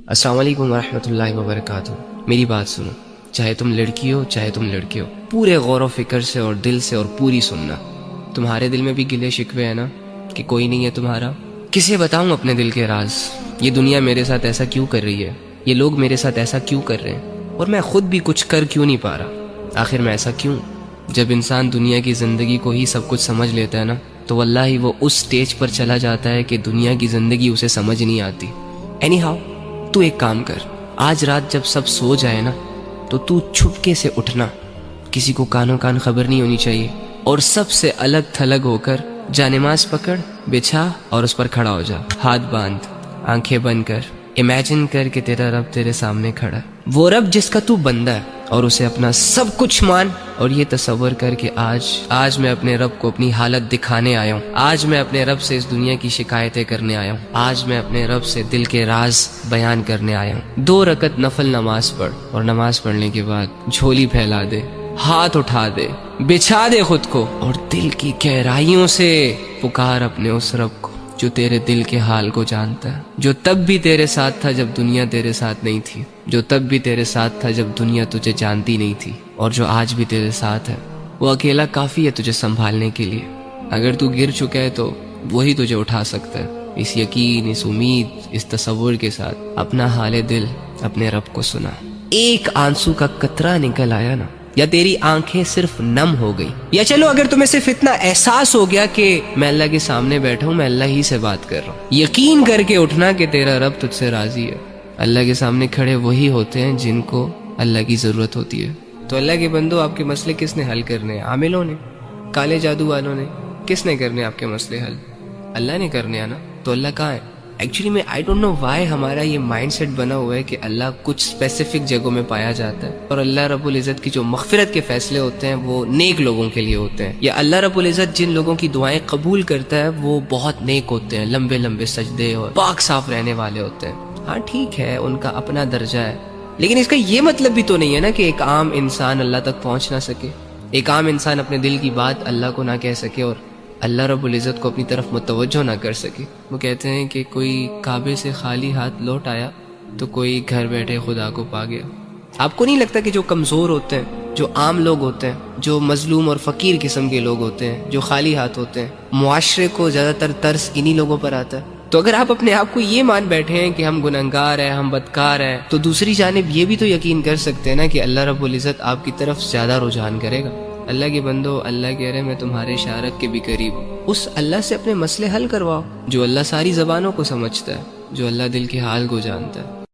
السلام علیکم ورحمۃ اللہ وبرکاتہ۔ میری بات سنو، چاہے تم لڑکی ہو چاہے تم لڑکے ہو، پورے غور و فکر سے اور دل سے اور پوری سننا۔ تمہارے دل میں بھی گلے شکوے ہیں نا کہ کوئی نہیں ہے تمہارا؟ کسے بتاؤں اپنے دل کے راز؟ یہ دنیا میرے ساتھ ایسا کیوں کر رہی ہے؟ یہ لوگ میرے ساتھ ایسا کیوں کر رہے ہیں؟ اور میں خود بھی کچھ کر کیوں نہیں پا رہا؟ آخر میں ایسا کیوں؟ جب انسان دنیا کی زندگی کو ہی سب کچھ سمجھ لیتا ہے نا، تو واللہ ہی وہ اس سٹیج پر چلا جاتا ہے کہ دنیا کی زندگی اسے سمجھ نہیں آتی۔ اینی ہاؤ، تو ایک کام کر، آج رات جب سب سو جائے نا تو چھپکے سے اٹھنا، کسی کو کانوں کان خبر نہیں ہونی چاہیے، اور سب سے الگ تھلگ ہو کر جانماز پکڑ، بچھا اور اس پر کھڑا ہو جا، ہاتھ باندھ، آنکھیں بند کر، امیجن کر کہ تیرا رب تیرے سامنے کھڑا ہے، وہ رب جس کا تو بندہ ہے، اور اسے اپنا سب کچھ مان، اور یہ تصور کر کہ آج میں اپنے رب کو اپنی حالت دکھانے آیا ہوں، آج میں اپنے رب سے اس دنیا کی شکایتیں کرنے آیا ہوں، آج میں اپنے رب سے دل کے راز بیان کرنے آیا ہوں۔ 2 رکعت نفل نماز پڑھ، اور نماز پڑھنے کے بعد جھولی پھیلا دے، ہاتھ اٹھا دے، بچھا دے خود کو، اور دل کی گہرائیوں سے پکار اپنے اس رب کو جو تیرے دل کے حال کو جانتا ہے، جو تب بھی تیرے ساتھ تھا جب دنیا تیرے ساتھ نہیں تھی، جو تب بھی تیرے ساتھ تھا جب دنیا تجھے جانتی نہیں تھی، اور جو آج بھی تیرے ساتھ ہے۔ وہ اکیلا کافی ہے تجھے سنبھالنے کے لیے۔ اگر تو گر چکا ہے تو وہی تجھے اٹھا سکتا ہے۔ اس یقین، اس امید، اس تصور کے ساتھ اپنا حال دل اپنے رب کو سنا۔ ایک آنسو کا قطرہ نکل آیا نا، یا تیری آنکھیں صرف نم ہو گئی، یا چلو اگر تمہیں صرف اتنا احساس ہو گیا کہ میں اللہ کے سامنے بیٹھا ہوں، میں اللہ ہی سے بات کر رہا ہوں، یقین کر کے اٹھنا کہ تیرا رب تجھ سے راضی ہے۔ اللہ کے سامنے کھڑے وہی ہوتے ہیں جن کو اللہ کی ضرورت ہوتی ہے۔ تو اللہ کے بندو، آپ کے مسئلے کس نے حل کرنے ہیں؟ عاملوں نے؟ کالے جادو والوں نے؟ کس نے کرنے آپ کے مسئلے حل؟ اللہ نے کرنے ہیں نا۔ تو اللہ کہاں ہے؟ ایکچولی میں آئی ڈونٹ نو وائی ہمارا یہ مائنڈ سیٹ بنا ہوا ہے کہ اللہ کچھ اسپیسیفک جگہوں میں پایا جاتا ہے، اور اللہ رب العزت کی جو مغفرت کے فیصلے ہوتے ہیں وہ نیک لوگوں کے لیے ہوتے ہیں، یا اللہ رب العزت جن لوگوں کی دعائیں قبول کرتا ہے وہ بہت نیک ہوتے ہیں، لمبے لمبے سجدے اور پاک صاف رہنے والے ہوتے ہیں۔ ہاں ٹھیک ہے، ان کا اپنا درجہ ہے، لیکن اس کا یہ مطلب بھی تو نہیں ہے نا کہ ایک عام انسان اللہ تک پہنچ نہ سکے، ایک عام انسان اپنے دل کی بات اللہ کو نہ کہہ سکے، اور اللہ رب العزت کو اپنی طرف متوجہ نہ کر سکے۔ وہ کہتے ہیں کہ کوئی کعبے سے خالی ہاتھ لوٹ آیا تو کوئی گھر بیٹھے خدا کو پا گیا۔ آپ کو نہیں لگتا کہ جو کمزور ہوتے ہیں، جو عام لوگ ہوتے ہیں، جو مظلوم اور فقیر قسم کے لوگ ہوتے ہیں، جو خالی ہاتھ ہوتے ہیں، معاشرے کو زیادہ تر ترس انہی لوگوں پر آتا ہے؟ تو اگر آپ اپنے آپ کو یہ مان بیٹھے ہیں کہ ہم گنہگار ہیں، ہم بدکار ہیں، تو دوسری جانب یہ بھی تو یقین کر سکتے ہیں نا کہ اللہ رب العزت آپ کی طرف زیادہ رجحان کرے گا۔ اللہ کے بندو، اللہ کہہ رہے میں تمہارے شارک کے بھی قریب ہوں۔ اس اللہ سے اپنے مسئلے حل کرواؤ جو اللہ ساری زبانوں کو سمجھتا ہے، جو اللہ دل کے حال کو جانتا ہے۔